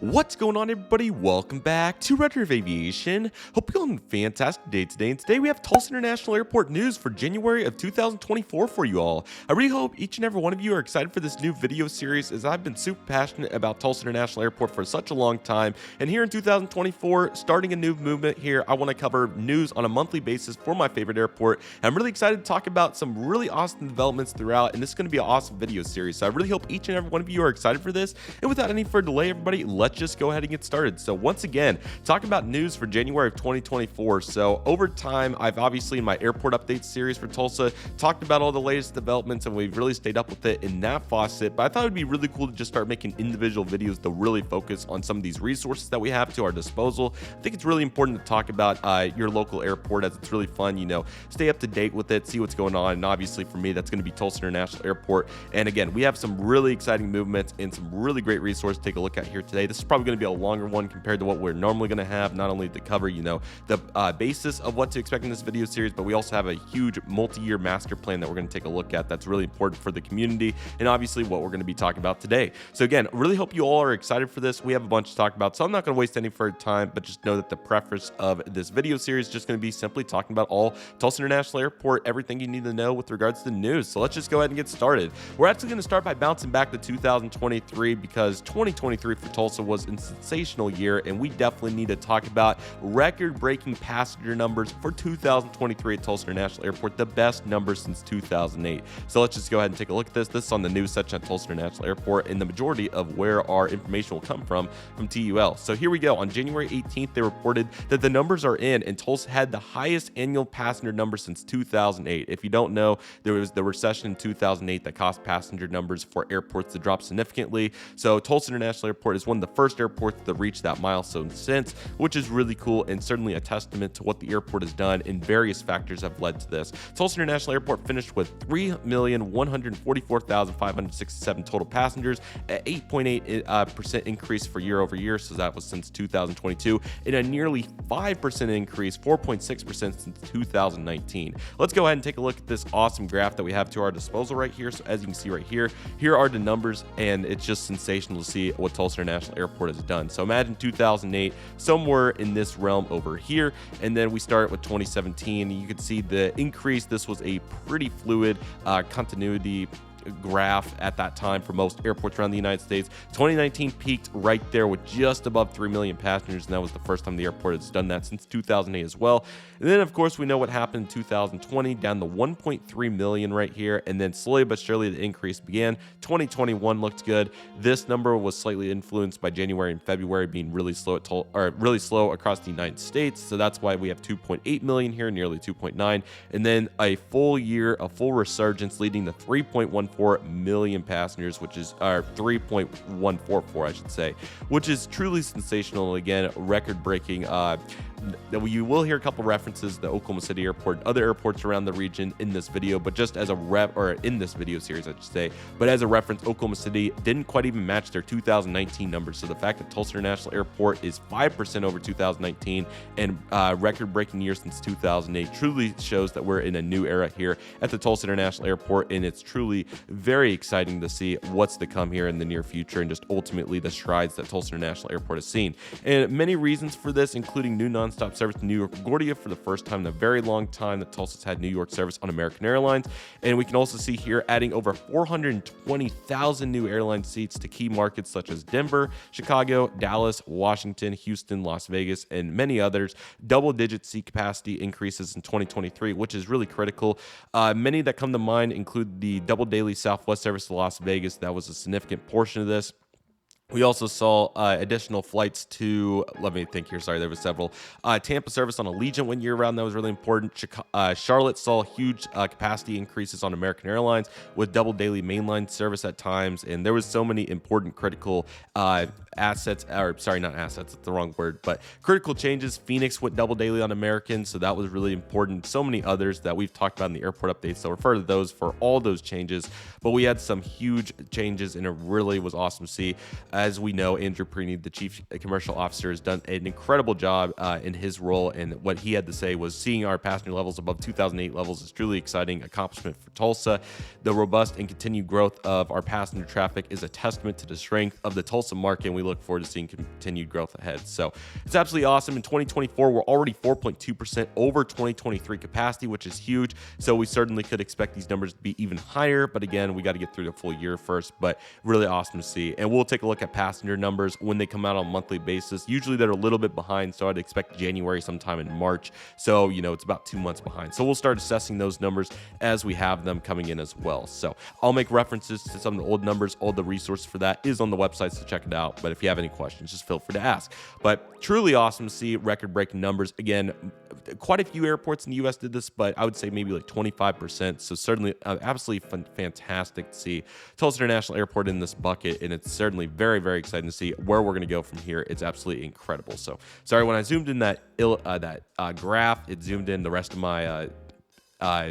What's going on, everybody? Welcome back to Redriveraviation. Hope you're having a fantastic day today. And today we have Tulsa International Airport news for January of 2024 for you all. I really hope each and every one of you are excited for this new video series, as I've been super passionate about Tulsa International Airport for such a long time. And here in 2024, starting a new movement here, I want to cover news on a monthly basis for my favorite airport. And I'm really excited to talk about some really awesome developments throughout, and this is going to be an awesome video series. So I really hope each and every one of you are excited for this. And without any further delay, everybody, let's just go ahead and get started. So once again, talking about news for January of 2024. So over time, I've obviously in my airport updates series for Tulsa talked about all the latest developments, and we've really stayed up with it in that faucet. But I thought it would be really cool to just start making individual videos to really focus on some of these resources that we have to our disposal. I think it's really important to talk about your local airport, as it's really fun, you know, stay up to date with it, see what's going on. And obviously for me, that's going to be Tulsa International Airport. And again, we have some really exciting movements and some really great resources to take a look at here today. This is probably going to be a longer one compared to what we're normally going to have, not only to cover, you know, the basis of what to expect in this video series, but we also have a huge multi-year master plan that we're going to take a look at that's really important for the community, and obviously what we're going to be talking about today. So again, really hope you all are excited for this. We have a bunch to talk about, so I'm not going to waste any further time, but just know that the preface of this video series is just going to be simply talking about all Tulsa International Airport, everything you need to know with regards to the news. So let's just go ahead and get started. We're actually going to start by bouncing back to 2023, because 2023 for Tulsa was a sensational year, and we definitely need to talk about record-breaking passenger numbers for 2023 at Tulsa International Airport, the best numbers since 2008. So let's just go ahead and take a look at this. This is on the news section at Tulsa International Airport, and the majority of where our information will come from TUL. So here we go. On January 18th, they reported that the numbers are in, and Tulsa had the highest annual passenger number since 2008. If you don't know, there was the recession in 2008 that caused passenger numbers for airports to drop significantly. So Tulsa International Airport is one of the first airports to reach that milestone since, which is really cool and certainly a testament to what the airport has done, and various factors have led to this. Tulsa International Airport finished with 3,144,567 total passengers, at 8.8% increase for year over year, so that was since 2022, and a nearly 5% increase, 4.6% since 2019. Let's go ahead and take a look at this awesome graph that we have to our disposal right here. So as you can see right here, here are the numbers, and it's just sensational to see what Tulsa International Airport has done. So imagine 2008, somewhere in this realm over here, and then we start with 2017. You can see the increase. This was a pretty fluid continuity graph at that time for most airports around the United States. 2019 peaked right there with just above 3 million passengers, and that was the first time the airport has done that since 2008 as well. And then of course we know what happened in 2020, down to 1.3 million right here, and then slowly but surely the increase began. 2021 looked good. This number was slightly influenced by January and February being really slow really slow across the United States, so that's why we have 2.8 million here, nearly 2.9, and then a full year, a full resurgence, leading to 3.14 million passengers, which is 3.144, I should say, which is truly sensational. Again, record-breaking. You will hear a couple references to Oklahoma City Airport, other airports around the region in this video, but just as a in this video series, I should say. But as a reference, Oklahoma City didn't quite even match their 2019 numbers. So the fact that Tulsa International Airport is 5% over 2019 and record-breaking year since 2008 truly shows that we're in a new era here at the Tulsa International Airport, and it's truly very exciting to see what's to come here in the near future, and just ultimately the strides that Tulsa International Airport has seen. And many reasons for this, including new nonstop service to New York LaGuardia for the first time in a very long time that Tulsa's had New York service on American Airlines. And we can also see here adding over 420,000 new airline seats to key markets such as Denver, Chicago, Dallas, Washington, Houston, Las Vegas, and many others. Double-digit seat capacity increases in 2023, which is really critical. Many that come to mind include the double daily Southwest service to Las Vegas. That was a significant portion of this. We also saw additional flights to, let me think here, sorry, there was several. Tampa service on Allegiant went year-round. That was really important. Charlotte saw huge capacity increases on American Airlines with double daily mainline service at times. And there was so many important critical assets, or sorry, not assets, that's the wrong word, but critical changes. Phoenix went double daily on American, so that was really important. So many others that we've talked about in the airport updates, so refer to those for all those changes. But we had some huge changes, and it really was awesome to see. as we know, Andrew Preeny, the Chief Commercial Officer, has done an incredible job in his role, and what he had to say was seeing our passenger levels above 2008 levels is truly exciting accomplishment for Tulsa. The robust and continued growth of our passenger traffic is a testament to the strength of the Tulsa market, and we look forward to seeing continued growth ahead. So it's absolutely awesome. In 2024, we're already 4.2% over 2023 capacity, which is huge. So we certainly could expect these numbers to be even higher, but again, we got to get through the full year first. But really awesome to see. And we'll take a look at passenger numbers when they come out on a monthly basis. Usually they're a little bit behind, so I'd expect January sometime in March. So, it's about 2 months behind. So we'll start assessing those numbers as we have them coming in as well. So I'll make references to some of the old numbers. All the resources for that is on the website, so check it out. But if you have any questions, just feel free to ask. But truly awesome to see record-breaking numbers. Again, quite a few airports in the U.S. did this, but I would say maybe like 25%. So certainly absolutely fantastic to see Tulsa International Airport in this bucket, and it's certainly very, very exciting to see where we're going to go from here. It's absolutely incredible. So sorry, when I zoomed in that graph, it zoomed in the rest of my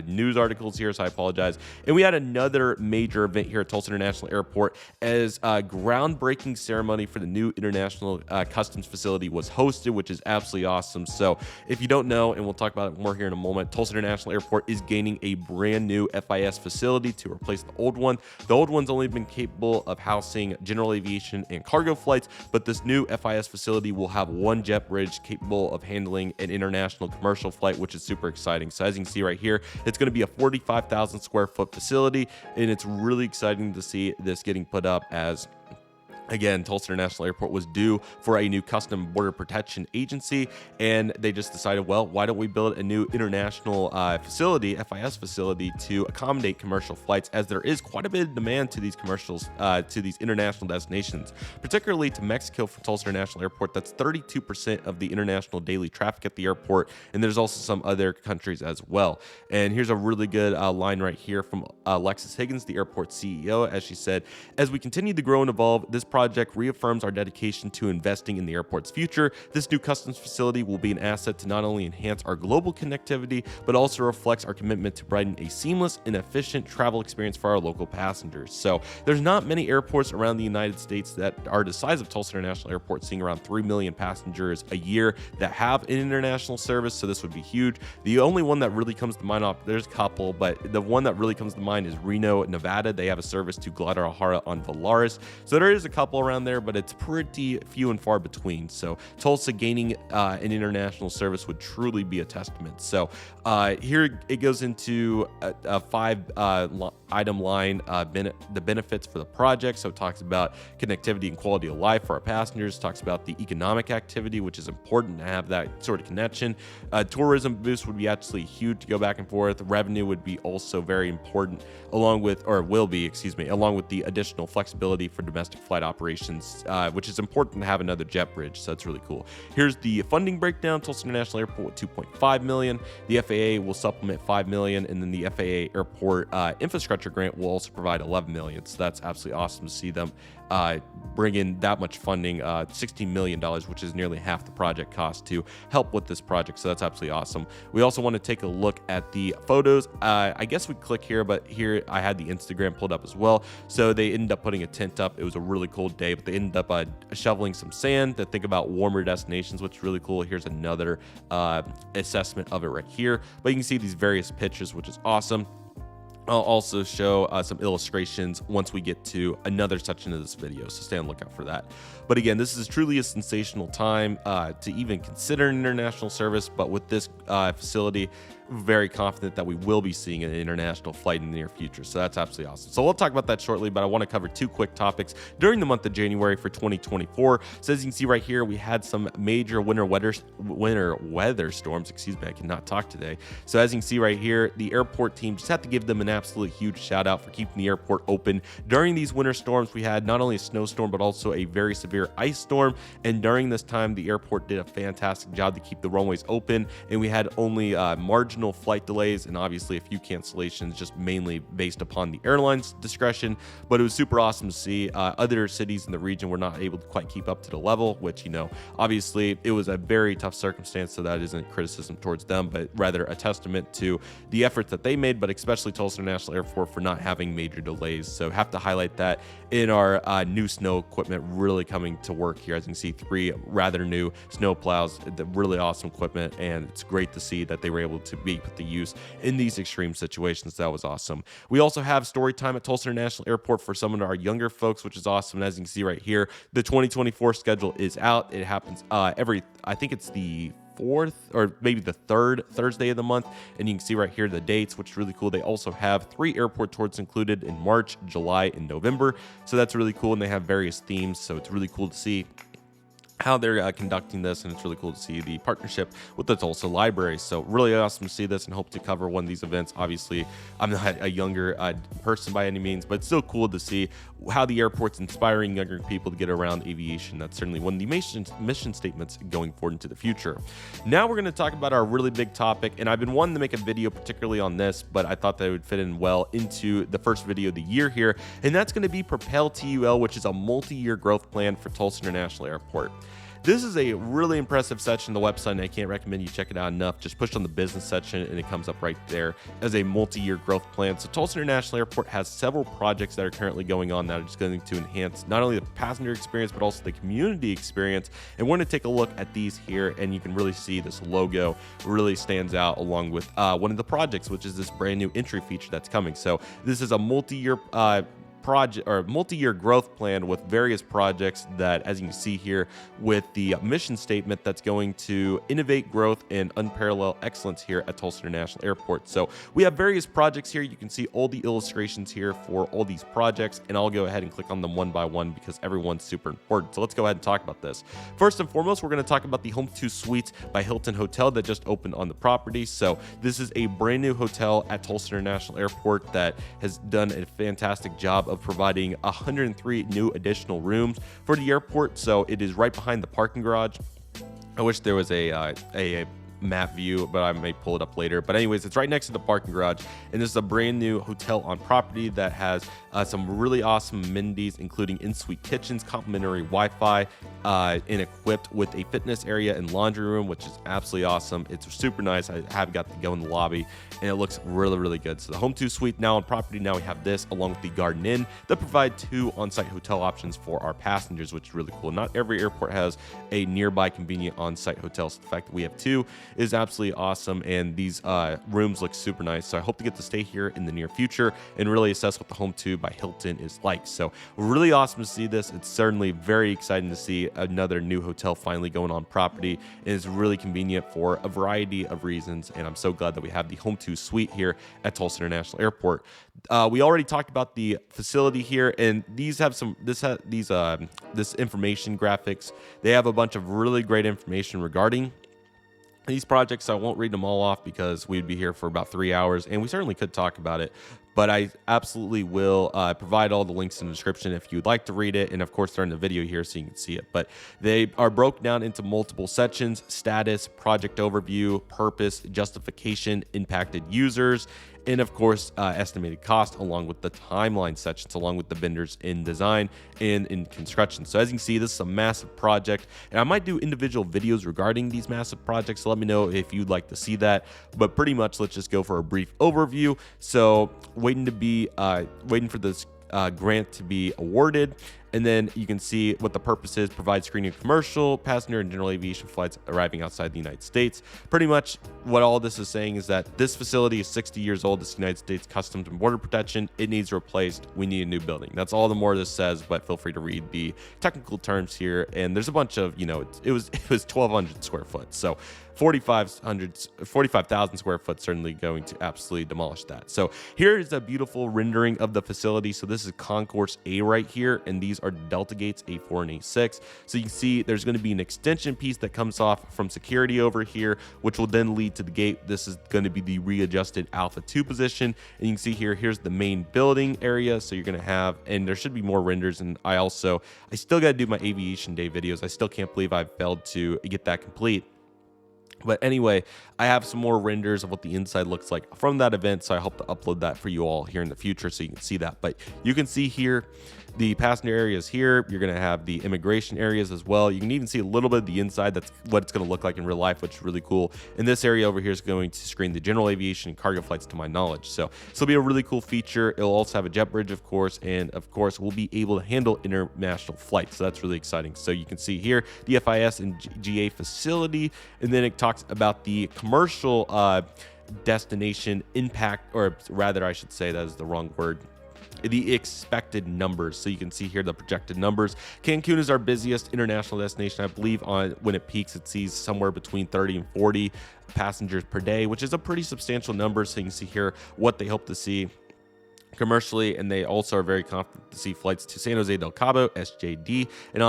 news articles here, so I apologize. And we had another major event here at Tulsa International Airport as a groundbreaking ceremony for the new international customs facility was hosted, which is absolutely awesome. So if you don't know, and we'll talk about it more here in a moment, Tulsa International Airport is gaining a brand new FIS facility to replace the old one. The old one's only been capable of housing general aviation and cargo flights, but this new FIS facility will have one jet bridge capable of handling an international commercial flight, which is super exciting. So as you can see right here, it's going to be a 45,000 square foot facility, and it's really exciting to see this getting put up as, again, Tulsa International Airport was due for a new custom border protection agency, and they just decided, well, why don't we build a new international facility, FIS facility, to accommodate commercial flights, as there is quite a bit of demand to these commercials, to these international destinations, particularly to Mexico from Tulsa International Airport. That's 32% of the international daily traffic at the airport, and there's also some other countries as well. And here's a really good line right here from Alexis Higgins, the airport CEO, as she said, "As we continue to grow and evolve, this project reaffirms our dedication to investing in the airport's future. This new customs facility will be an asset to not only enhance our global connectivity, but also reflects our commitment to providing a seamless and efficient travel experience for our local passengers." So there's not many airports around the United States that are the size of Tulsa International Airport, seeing around 3 million passengers a year that have an international service. So this would be huge. The only one that really comes to mind, there's a couple, but the one that really comes to mind is Reno, Nevada. They have a service to Guadalajara on Volaris. So there is a couple around there, but it's pretty few and far between. So Tulsa gaining an international service would truly be a testament. So here it goes into a 5-item line, the benefits for the project. So it talks about connectivity and quality of life for our passengers, talks about the economic activity, which is important to have that sort of connection. Tourism boost would be absolutely huge to go back and forth. Revenue would be also very important, along with the additional flexibility for domestic flight operations, which is important to have another jet bridge. So that's really cool. Here's the funding breakdown. Tulsa International Airport with $2.5 million. The FAA will supplement $5 million, and then the FAA Airport Infrastructure Grant will also provide $11 million. So that's absolutely awesome to see them bring in that much funding, $16 million, which is nearly half the project cost, to help with this project. So that's absolutely awesome. We also want to take a look at the photos. I guess we click here, but here I had the Instagram pulled up as well. So they ended up putting a tent up. It was a really cold day, but they ended up shoveling some sand to think about warmer destinations, which is really cool. Here's another assessment of it right here. But you can see these various pictures, which is awesome. I'll also show some illustrations once we get to another section of this video, so stay on the lookout for that. But again, this is truly a sensational time to even consider an international service, but with this facility, very confident that we will be seeing an international flight in the near future. So that's absolutely awesome. So we'll talk about that shortly, but I want to cover two quick topics during the month of January for 2024. So as you can see right here, we had some major winter weather storms. Excuse me, I cannot talk today. So as you can see right here, the airport team just have to give them an absolute huge shout out for keeping the airport open during these winter storms. We had not only a snowstorm, but also a very severe ice storm. And during this time, the airport did a fantastic job to keep the runways open. And we had only marginal flight delays and obviously a few cancellations, just mainly based upon the airline's discretion. But it was super awesome to see. Other cities in the region were not able to quite keep up to the level, which, obviously it was a very tough circumstance. So that isn't criticism towards them, but rather a testament to the efforts that they made, but especially Tulsa Tulsa International Airport for not having major delays. So have to highlight that in our new snow equipment really coming to work here. As you can see, 3 rather new snow plows, the really awesome equipment, and it's great to see that they were able to be put to use in these extreme situations. That was awesome. We also have story time at Tulsa International Airport for some of our younger folks, which is awesome. And as you can see right here, the 2024 schedule is out. It happens I think it's the 4th or maybe the 3rd Thursday of the month, and you can see right here the dates, which is really cool. They also have 3 airport tours included in March, July, and November, so that's really cool. And they have various themes, so it's really cool to see how they're conducting this, and it's really cool to see the partnership with the Tulsa Library. So really awesome to see this, and hope to cover one of these events. Obviously, I'm not a younger person by any means, but it's still cool to see how the airport's inspiring younger people to get around aviation. That's certainly one of the mission statements going forward into the future. Now we're going to talk about our really big topic, and I've been wanting to make a video particularly on this, but I thought that it would fit in well into the first video of the year here, and that's going to be Propel TUL, which is a multi-year growth plan for Tulsa International Airport. This is a really impressive section of the website, and I can't recommend you check it out enough. Just push on the business section and it comes up right there as a multi-year growth plan. So Tulsa International Airport has several projects that are currently going on that are just going to enhance not only the passenger experience, but also the community experience. And we're going to take a look at these here, and you can really see this logo really stands out along with one of the projects, which is this brand new entry feature that's coming. So this is a multi-year project or multi-year growth plan with various projects that, as you can see here, with the mission statement that's going to innovate growth and unparalleled excellence here at Tulsa International Airport. So we have various projects here. You can see all the illustrations here for all these projects, and I'll go ahead and click on them one by one because everyone's super important. So let's go ahead and talk about this. First and foremost, we're going to talk about the Home 2 Suites by Hilton Hotel that just opened on the property. So this is a brand new hotel at Tulsa International Airport that has done a fantastic job of providing 103 new additional rooms for the airport. So it is right behind the parking garage. I wish there was a map view, but I may pull it up later. But anyways, it's right next to the parking garage, and this is a brand new hotel on property that has some really awesome amenities, including in-suite kitchens, complimentary Wi-Fi, and equipped with a fitness area and laundry room, which is absolutely awesome. It's super nice. I have got to go in the lobby, and it looks really, really good. So the Home 2 Suite now on property. Now we have this along with the Garden Inn that provide 2 on-site hotel options for our passengers, which is really cool. Not every airport has a nearby convenient on-site hotel, so the fact that we have 2 is absolutely awesome, and these rooms look super nice. So I hope to get to stay here in the near future and really assess what the Home 2 by Hilton is like. So really awesome to see this. It's certainly very exciting to see another new hotel finally going on property, and it's really convenient for a variety of reasons, and I'm so glad that we have the Home 2 Suite here at Tulsa International Airport. We already talked about the facility here, and these have some this information graphics. They have a bunch of really great information regarding these projects. I won't read them all off because we'd be here for about 3 hours, and we certainly could talk about it, but I absolutely will provide all the links in the description if you'd like to read it, and of course they're in the video here so you can see it. But they are broken down into multiple sections: status, project overview, purpose, justification, impacted users, and of course estimated cost, along with the timeline sections, along with the vendors in design and in construction. So as you can see, this is a massive project, and I might do individual videos regarding these massive projects, so let me know if you'd like to see that. But pretty much let's just go for a brief overview. So waiting for this grant to be awarded, and then you can see what the purpose is: provide screening of commercial, passenger, and general aviation flights arriving outside the United States. Pretty much what all this is saying is that this facility is 60 years old. This United States Customs and Border Protection, it needs replaced. We need a new building. That's all the more this says, but feel free to read the technical terms here. And there's a bunch of, it was 1,200 square foot. So 45,000 square foot, certainly going to absolutely demolish that. So here is a beautiful rendering of the facility. So this is Concourse A right here, and these are Delta gates A4 and A6. So you can see there's going to be an extension piece that comes off from security over here, which will then lead to the gate. This is going to be the readjusted Alpha 2 position, and you can see here's the main building area. So you're going to have, and there should be more renders, and I still got to do my Aviation Day videos. I still can't believe I failed to get that complete. But anyway, I have some more renders of what the inside looks like from that event, so I hope to upload that for you all here in the future so you can see that. But you can see here The passenger areas here, you're going to have the immigration areas as well. You can even see a little bit of the inside. That's what it's going to look like in real life, which is really cool. And this area over here is going to screen the general aviation and cargo flights, to my knowledge. So this will be a really cool feature. It'll also have a jet bridge, of course, and of course we'll be able to handle international flights. So that's really exciting. So you can see here the FIS and GA facility, and then it talks about the commercial destination impact, or rather I should say that is the wrong word, the expected numbers. So you can see here the projected numbers. Cancun is our busiest international destination. I believe when it peaks, it sees somewhere between 30 and 40 passengers per day, which is a pretty substantial number. So you can see here what they hope to see commercially, and they also are very confident to see flights to San Jose del Cabo, SJD, and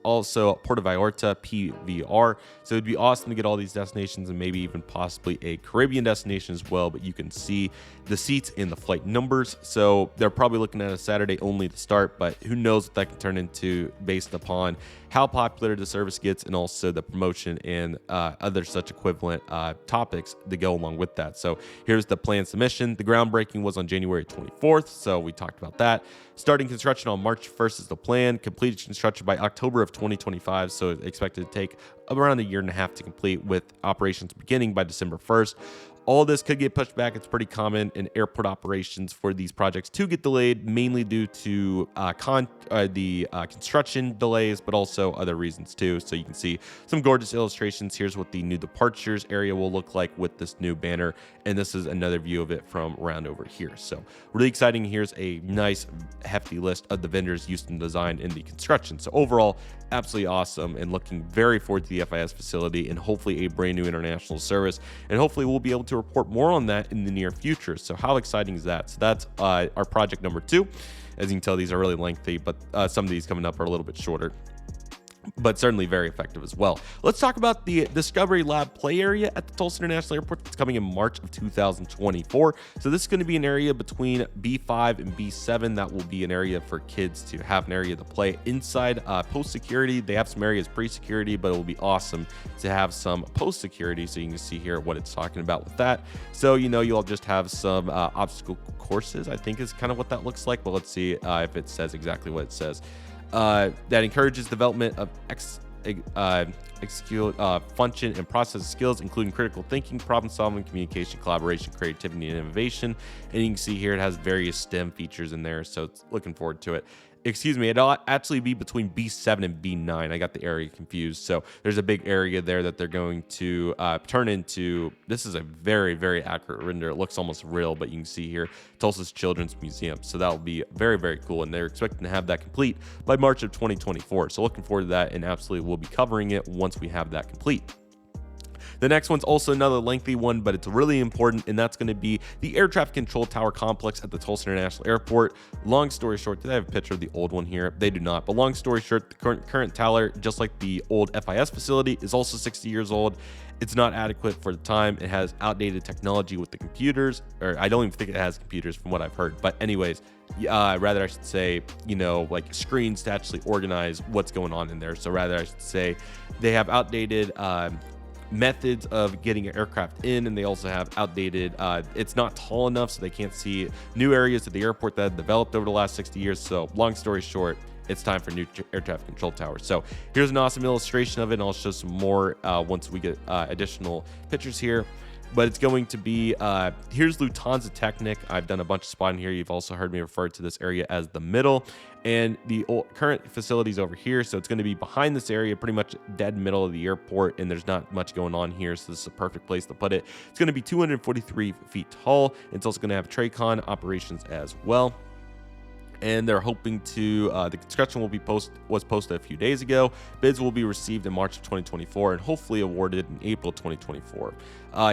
also Puerto Vallarta, PVR. So it'd be awesome to get all these destinations and maybe even possibly a Caribbean destination as well, but you can see the seats and the flight numbers. So they're probably looking at a Saturday only to start, but who knows what that can turn into based upon how popular the service gets and also the promotion and other such equivalent topics to go along with that. So here's the planned submission. The groundbreaking was on January 24th, so we talked about that. Starting construction on March 1st is the plan. Completed construction by October of 2025, so expected to take around a year and a half to complete, with operations beginning by December 1st. All this could get pushed back. It's pretty common in airport operations for these projects to get delayed, mainly due to construction delays, but also other reasons too. So you can see some gorgeous illustrations. Here's what the new departures area will look like with this new banner, and this is another view of it from around over here. So really exciting. Here's a nice hefty list of the vendors used in design in the construction. So overall, absolutely awesome, and looking very forward to the FIS facility and hopefully a brand new international service, and hopefully we'll be able to report more on that in the near future. So how exciting is that? So that's our project number 2. As you can tell, these are really lengthy, but some of these coming up are a little bit shorter, but certainly very effective as well. Let's talk about the Discovery Lab play area at the Tulsa International Airport. That's coming in March of 2024. So this is going to be an area between B5 and B7. That will be an area for kids to have an area to play inside. Post-security, they have some areas pre-security, but it will be awesome to have some post-security. So you can see here what it's talking about with that. So, you'll just have some obstacle courses, I think is kind of what that looks like. But let's see if it says exactly what it says. That encourages development of function and process skills, including critical thinking, problem solving, communication, collaboration, creativity, and innovation. And you can see here it has various STEM features in there, so it's looking forward to it. Excuse me, it'll actually be between B7 and B9. I got the area confused. So there's a big area there that they're going to turn into. This is a very, very accurate render. It looks almost real, but you can see here Tulsa's Children's Museum. So that'll be very, very cool. And they're expecting to have that complete by March of 2024. So looking forward to that, and absolutely we'll be covering it once we have that complete. The next one's also another lengthy one, but it's really important, and that's going to be the Air Traffic Control Tower Complex at the Tulsa International Airport. Long story short, do they have a picture of the old one here? They do not, but long story short, the current tower, just like the old FIS facility, is also 60 years old. It's not adequate for the time. It has outdated technology with the computers, or I don't even think it has computers from what I've heard. But anyways, rather I should say, like screens to actually organize what's going on in there. So rather I should say they have outdated methods of getting an aircraft in, and they also have outdated it's not tall enough, so they can't see new areas of the airport that have developed over the last 60 years. So long story short, it's time for new air traffic control towers. So here's an awesome illustration of it, and I'll show some more once we get additional pictures here. But it's going to be, here's Lufthansa Technic. I've done a bunch of spotting here. You've also heard me refer to this area as the middle. And the current facilities over here. So it's going to be behind this area, pretty much dead middle of the airport. And there's not much going on here. So this is a perfect place to put it. It's going to be 243 feet tall. It's also going to have TRACON operations as well. And they're hoping to, the construction was posted a few days ago. Bids will be received in March of 2024 and hopefully awarded in April 2024.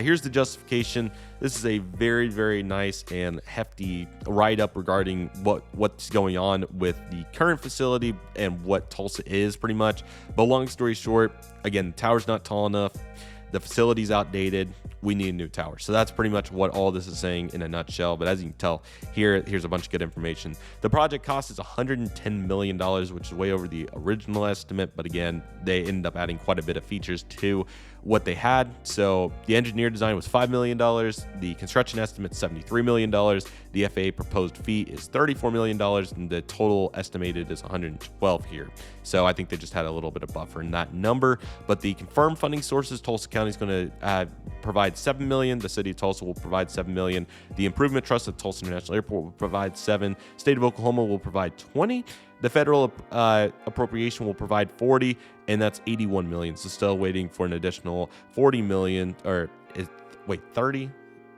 Here's the justification. This is a very, very nice and hefty write-up regarding what's going on with the current facility and what Tulsa is pretty much. But long story short, again, the tower's not tall enough. the facility's outdated, we need a new tower. So that's pretty much what all this is saying in a nutshell. But as you can tell here's a bunch of good information. The project cost is $110 million, which is way over the original estimate. But again, they ended up adding quite a bit of features to what they had. So the engineer design was $5 million. The construction estimate $73 million. The FAA proposed fee is $34 million, and the total estimated is $112 here. So I think they just had a little bit of buffer in that number. But the confirmed funding sources, Tulsa County is going to provide $7 million. The city of Tulsa will provide $7 million. The Improvement Trust at Tulsa International Airport will provide $7 million. State of Oklahoma will provide $20 million. The federal appropriation will provide $40 million, and that's $81 million. So still waiting for an additional $40 million, or 30,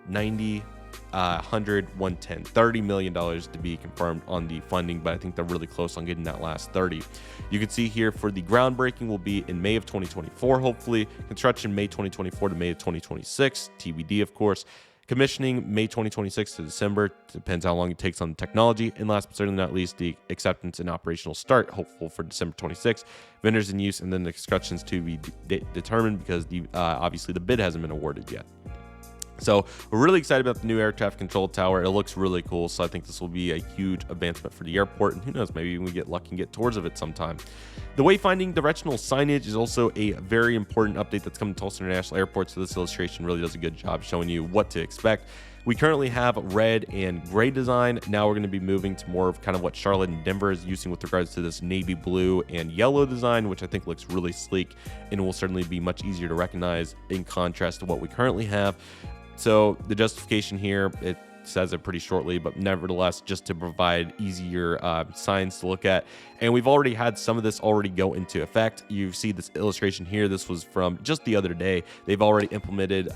90, 100, 110, $30 million to be confirmed on the funding, but I think they're really close on getting that last 30. You can see here for the groundbreaking will be in May of 2024, hopefully. Construction May 2024 to May of 2026, TBD of course. Commissioning May 2026 to December, depends how long it takes on the technology. And last but certainly not least, the acceptance and operational start, hopeful for December 26. Vendors in use, and then the constructions to be determined, because obviously the bid hasn't been awarded yet. So we're really excited about the new air traffic control tower. It looks really cool. So I think this will be a huge advancement for the airport. And who knows, maybe we get lucky and get tours of it sometime. The wayfinding directional signage is also a very important update that's coming to Tulsa International Airport. So this illustration really does a good job showing you what to expect. We currently have red and gray design. Now we're going to be moving to more of kind of what Charlotte and Denver is using with regards to this navy blue and yellow design, which I think looks really sleek and will certainly be much easier to recognize in contrast to what we currently have. So the justification here, it says it pretty shortly, but nevertheless, just to provide easier signs to look at. And we've already had some of this already go into effect. You see this illustration here. This was from just the other day. They've already implemented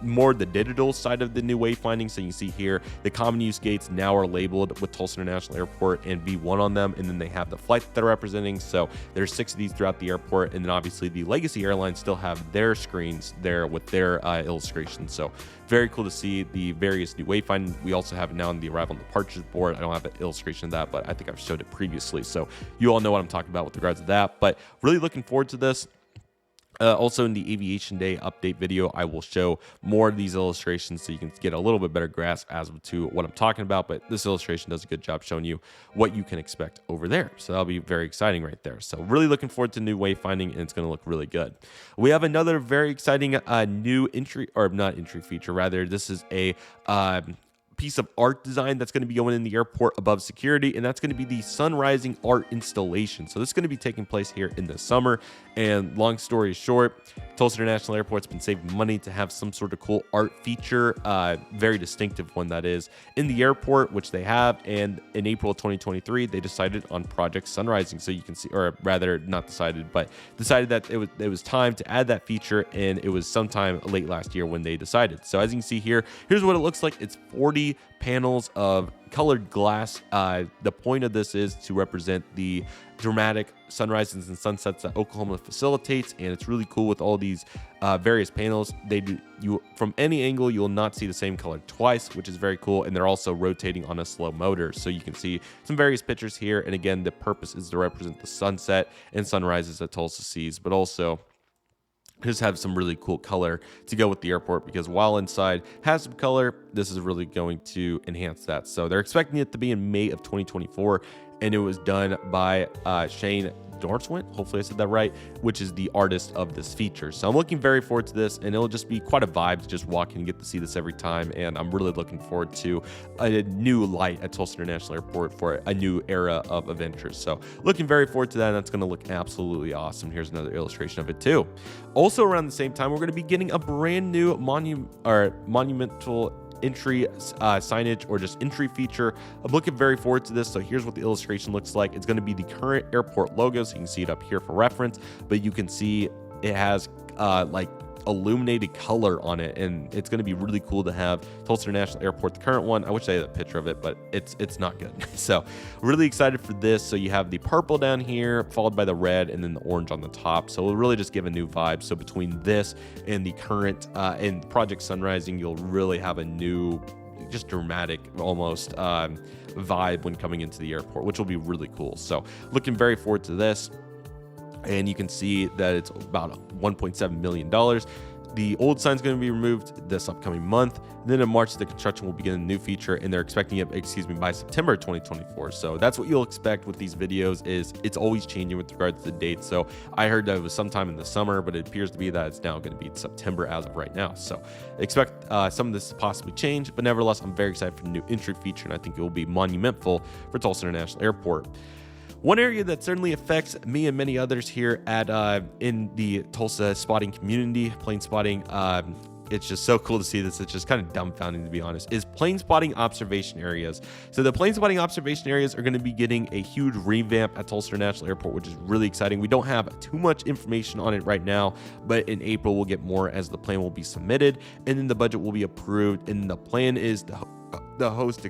more the digital side of the new wayfinding. So you can see here, the common use gates now are labeled with Tulsa International Airport and V1 on them. And then they have the flight that they're representing. So there's 6 of these throughout the airport. And then obviously the legacy airlines still have their screens there with their illustrations. So very cool to see the various new wayfinding. We also have it now on the arrival and departures board. I don't have an illustration of that, but I think I've showed it previously. So you all know what I'm talking about with regards to that, but really looking forward to this. Also in the Aviation Day update video, I will show more of these illustrations so you can get a little bit better grasp as to what I'm talking about. But this illustration does a good job showing you what you can expect over there. So that'll be very exciting right there. So really looking forward to new wayfinding, and it's going to look really good. We have another very exciting new entry, or not entry feature, rather. This is a piece of art design that's going to be going in the airport above security, and that's going to be the sun rising art installation. So this is going to be taking place here in the summer. And long story short, Tulsa International Airport's been saving money to have some sort of cool art feature, very distinctive one that is, in the airport, which they have. And in April of 2023, they decided on Project Sunrising. So you can see, or rather not decided, but decided that it was time to add that feature, and it was sometime late last year when they decided. So as you can see here, here's what it looks like. It's 40 panels of colored glass. The point of this is to represent the dramatic sunrises and sunsets that Oklahoma facilitates, and it's really cool with all these various panels. They do, you from any angle, you will not see the same color twice, which is very cool. And they're also rotating on a slow motor, so you can see some various pictures here. And again, the purpose is to represent the sunset and sunrises that Tulsa sees, but also just have some really cool color to go with the airport, because while inside has some color, this is really going to enhance that. So they're expecting it to be in May of 2024, and it was done by Shane Dorswent, hopefully I said that right, which is the artist of this feature. So I'm looking very forward to this, and it'll just be quite a vibe to just walk in and get to see this every time. And I'm really looking forward to a new light at Tulsa International Airport for a new era of adventures. So looking very forward to that, and that's going to look absolutely awesome. Here's another illustration of it too. Also around the same time, we're going to be getting a brand new Monumental Entry signage, or just entry feature. I'm looking very forward to this. So here's what the illustration looks like. It's going to be the current airport logo, so you can see it up here for reference, but you can see it has like illuminated color on it, and it's going to be really cool to have Tulsa International Airport, the current one. I wish I had a picture of it, but it's not good. So really excited for this. So you have the purple down here, followed by the red, and then the orange on the top. So it'll really just give a new vibe. So between this and the current and Project Sunrising, you'll really have a new, just dramatic almost vibe when coming into the airport, which will be really cool. So looking very forward to this. And you can see that it's about $1.7 million. The old sign is going to be removed this upcoming month. Then in March, the construction will begin a new feature, and they're expecting it, by September 2024. So that's what you'll expect with these videos. Is it's always changing with regards to the date. So I heard that it was sometime in the summer, but it appears to be that it's now going to be September as of right now. So expect some of this to possibly change, but nevertheless, I'm very excited for the new entry feature, and I think it will be monumental for Tulsa International Airport. One area that certainly affects me and many others here at in the Tulsa spotting community, plane spotting, it's just so cool to see this. It's just kind of dumbfounding, to be honest, is plane spotting observation areas. So the plane spotting observation areas are going to be getting a huge revamp at Tulsa International Airport, which is really exciting. We don't have too much information on it right now, but in April we'll get more as the plan will be submitted, and then the budget will be approved, and the plan is the host,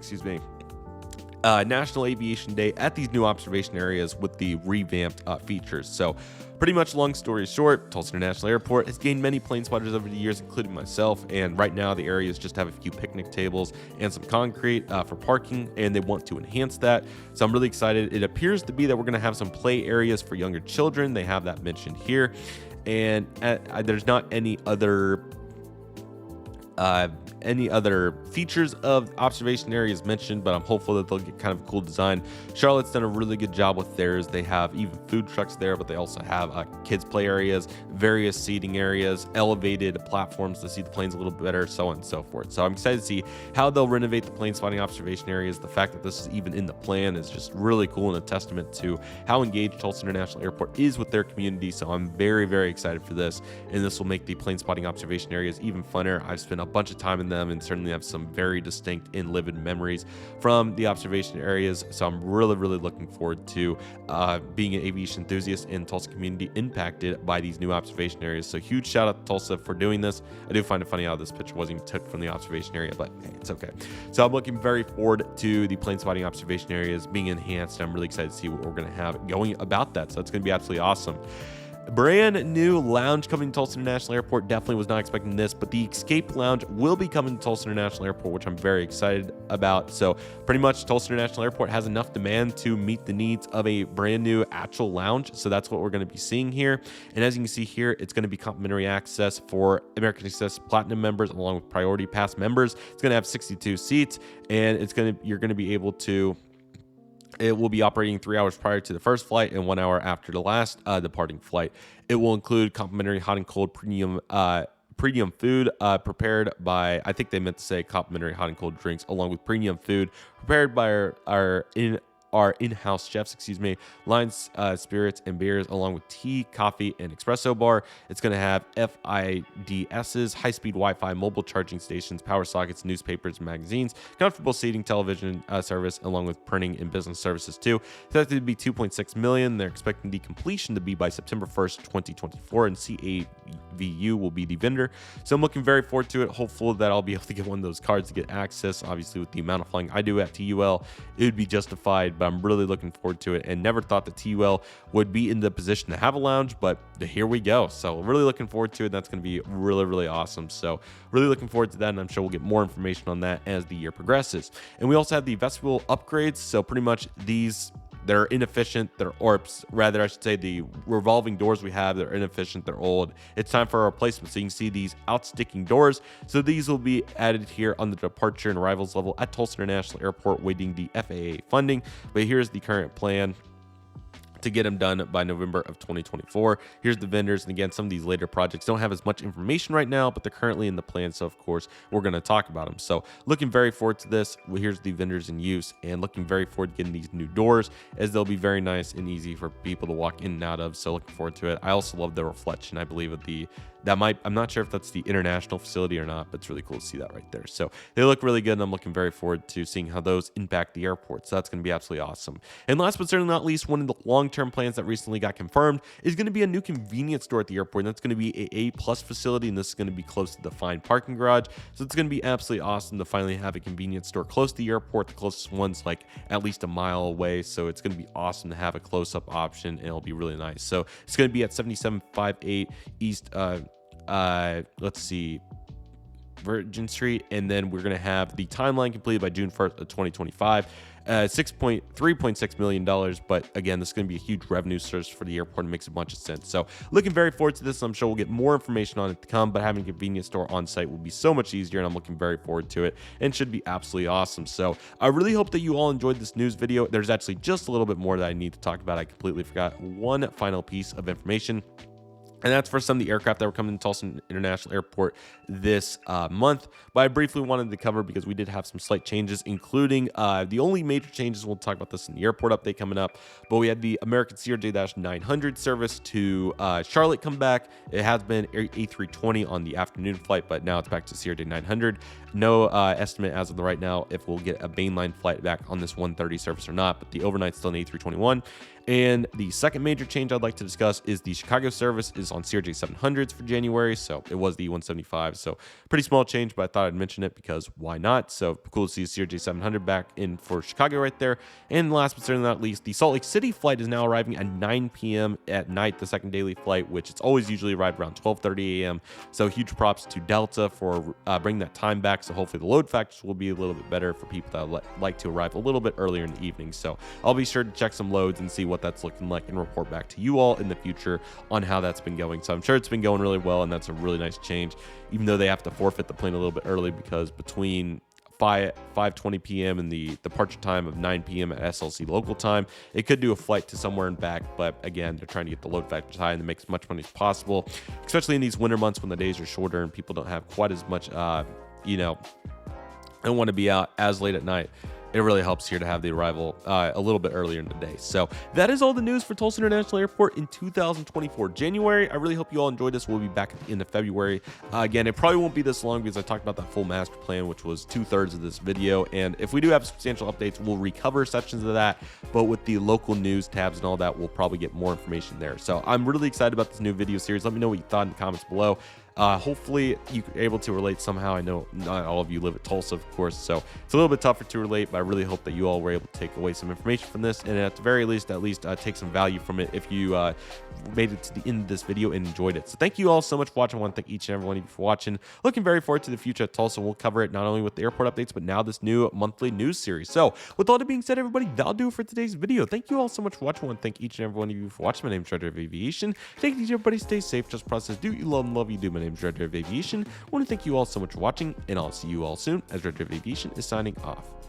National Aviation Day at these new observation areas with the revamped features. So pretty much, long story short, Tulsa International Airport has gained many plane spotters over the years, including myself, and right now the areas just have a few picnic tables and some concrete for parking, and they want to enhance that. So I'm really excited. It appears to be that we're going to have some play areas for younger children. They have that mentioned here, and there's not any other features of observation areas mentioned, but I'm hopeful that they'll get kind of a cool design. Charlotte's done a really good job with theirs. They have even food trucks there, but they also have kids play areas, various seating areas, elevated platforms to see the planes a little bit better, so on and so forth. So I'm excited to see how they'll renovate the plane spotting observation areas. The fact that this is even in the plan is just really cool and a testament to how engaged Tulsa International Airport is with their community. So I'm very, very excited for this, and this will make the plane spotting observation areas even funner. I've spent a bunch of time in them and certainly have some very distinct and livid memories from the observation areas. So I'm really, really looking forward to being an aviation enthusiast in Tulsa community impacted by these new observation areas. So huge shout out to Tulsa for doing this. I do find it funny how this picture wasn't even took from the observation area, but hey, it's okay. So I'm looking very forward to the plane spotting observation areas being enhanced. I'm really excited to see what we're going to have going about that. So that's going to be absolutely awesome. Brand new lounge coming to Tulsa International Airport. Definitely was not expecting this, but the Escape Lounge will be coming to Tulsa International Airport, which I'm very excited about. So pretty much Tulsa International Airport has enough demand to meet the needs of a brand new actual lounge. So that's what we're going to be seeing here. And as you can see here, it's going to be complimentary access for American Express Platinum members along with Priority Pass members. It's going to have 62 seats, and you're going to be able to It will be operating 3 hours prior to the first flight and 1 hour after the last departing flight. It will include complimentary hot and cold premium food prepared by, I think they meant to say complimentary hot and cold drinks, along with premium food prepared by our in-house chefs, lines, spirits and beers, along with tea, coffee, and espresso bar. It's going to have FIDSs, high-speed Wi-Fi, mobile charging stations, power sockets, newspapers, and magazines, comfortable seating, television service, along with printing and business services too. It's expected to be $2.6 million. They're expecting the completion to be by September 1st, 2024, and CAVU will be the vendor. So I'm looking very forward to it. Hopeful that I'll be able to get one of those cards to get access. Obviously, with the amount of flying I do at TUL, it would be justified, but I'm really looking forward to it, and never thought that TUL would be in the position to have a lounge, but here we go. So really looking forward to it. That's going to be really, really awesome. So really looking forward to that, and I'm sure we'll get more information on that as the year progresses. And we also have the VESEL Upgrades. So pretty much they're inefficient, I should say the revolving doors we have, they're inefficient, they're old. It's time for a replacement. So you can see these outsticking doors. So these will be added here on the departure and arrivals level at Tulsa International Airport, waiting the FAA funding. But here's the current plan to get them done by November of 2024. Here's the vendors, and again, some of these later projects don't have as much information right now, but they're currently in the plan, so of course we're going to talk about them. So looking very forward to this. Well, here's the vendors in use, and looking very forward to getting these new doors, as they'll be very nice and easy for people to walk in and out of. So looking forward to it. I also love the reflection, I believe, of I'm not sure if that's the international facility or not, but it's really cool to see that right there. So they look really good, and I'm looking very forward to seeing how those impact the airport. So that's going to be absolutely awesome. And last but certainly not least, one of the long-term plans that recently got confirmed is going to be a new convenience store at the airport. And that's going to be a A+ facility, and this is going to be close to the fine parking garage. So it's going to be absolutely awesome to finally have a convenience store close to the airport. The closest one's like at least a mile away. So it's going to be awesome to have a close-up option, and it'll be really nice. So it's going to be at 7758 East Virgin Street, and then we're going to have the timeline completed by June 1st of 2025. $3.6 million. But again, this is going to be a huge revenue source for the airport and makes a bunch of sense. So looking very forward to this. I'm sure we'll get more information on it to come, but having a convenience store on site will be so much easier, and I'm looking very forward to it, and should be absolutely awesome. So I really hope that you all enjoyed this news video. There's actually just a little bit more that I need to talk about. I completely forgot one final piece of information, and that's for some of the aircraft that were coming to Tulsa International Airport this month. But I briefly wanted to cover because we did have some slight changes, including the only major changes. We'll talk about this in the airport update coming up. But we had the American CRJ-900 service to Charlotte come back. It has been A320 on the afternoon flight, but now it's back to CRJ-900. No estimate as of the right now if we'll get a mainline flight back on this 130 service or not, but the overnight's still an A321. And the second major change I'd like to discuss is the Chicago service is on CRJ-700s for January. So it was the E175. So pretty small change, but I thought I'd mention it because why not? So cool to see CRJ-700 back in for Chicago right there. And last but certainly not least, the Salt Lake City flight is now arriving at 9 p.m. at night, the second daily flight, which it's always usually arrived around 12:30 a.m. So huge props to Delta for bringing that time back. So hopefully the load factors will be a little bit better for people that like to arrive a little bit earlier in the evening. So I'll be sure to check some loads and see what that's looking like and report back to you all in the future on how that's been going. So I'm sure it's been going really well, and that's a really nice change, even though they have to forfeit the plane a little bit early because between 5:20 p.m. and the departure time of 9 p.m. at SLC local time, it could do a flight to somewhere and back. But again, they're trying to get the load factors high and to make as much money as possible, especially in these winter months when the days are shorter and people don't have quite as much, don't want to be out as late at night. It really helps here to have the arrival a little bit earlier in the day. So that is all the news for Tulsa International Airport in 2024 January. I really hope you all enjoyed this. We'll be back at the end of February. Again, it probably won't be this long because I talked about that full master plan, which was 2/3 of this video. And if we do have substantial updates, we'll recover sections of that. But with the local news tabs and all that, we'll probably get more information there. So I'm really excited about this new video series. Let me know what you thought in the comments below. Hopefully you're able to relate somehow. I know not all of you live at Tulsa, of course, so it's a little bit tougher to relate, but I really hope that you all were able to take away some information from this, and at the very least, take some value from it if you made it to the end of this video and enjoyed it. So thank you all so much for watching. I want to thank each and every one of you for watching. Looking very forward to the future at Tulsa. We'll cover it not only with the airport updates, but now this new monthly news series. So with all that being said, everybody, that'll do it for today's video. Thank you all so much for watching. I want to thank each and every one of you for watching. My name is Redriveraviation. Thank you, everybody. Stay safe. Just process. Do you love and love you do. My name is Redriveraviation. I want to thank you all so much for watching, and I'll see you all soon as Redriveraviation is signing off.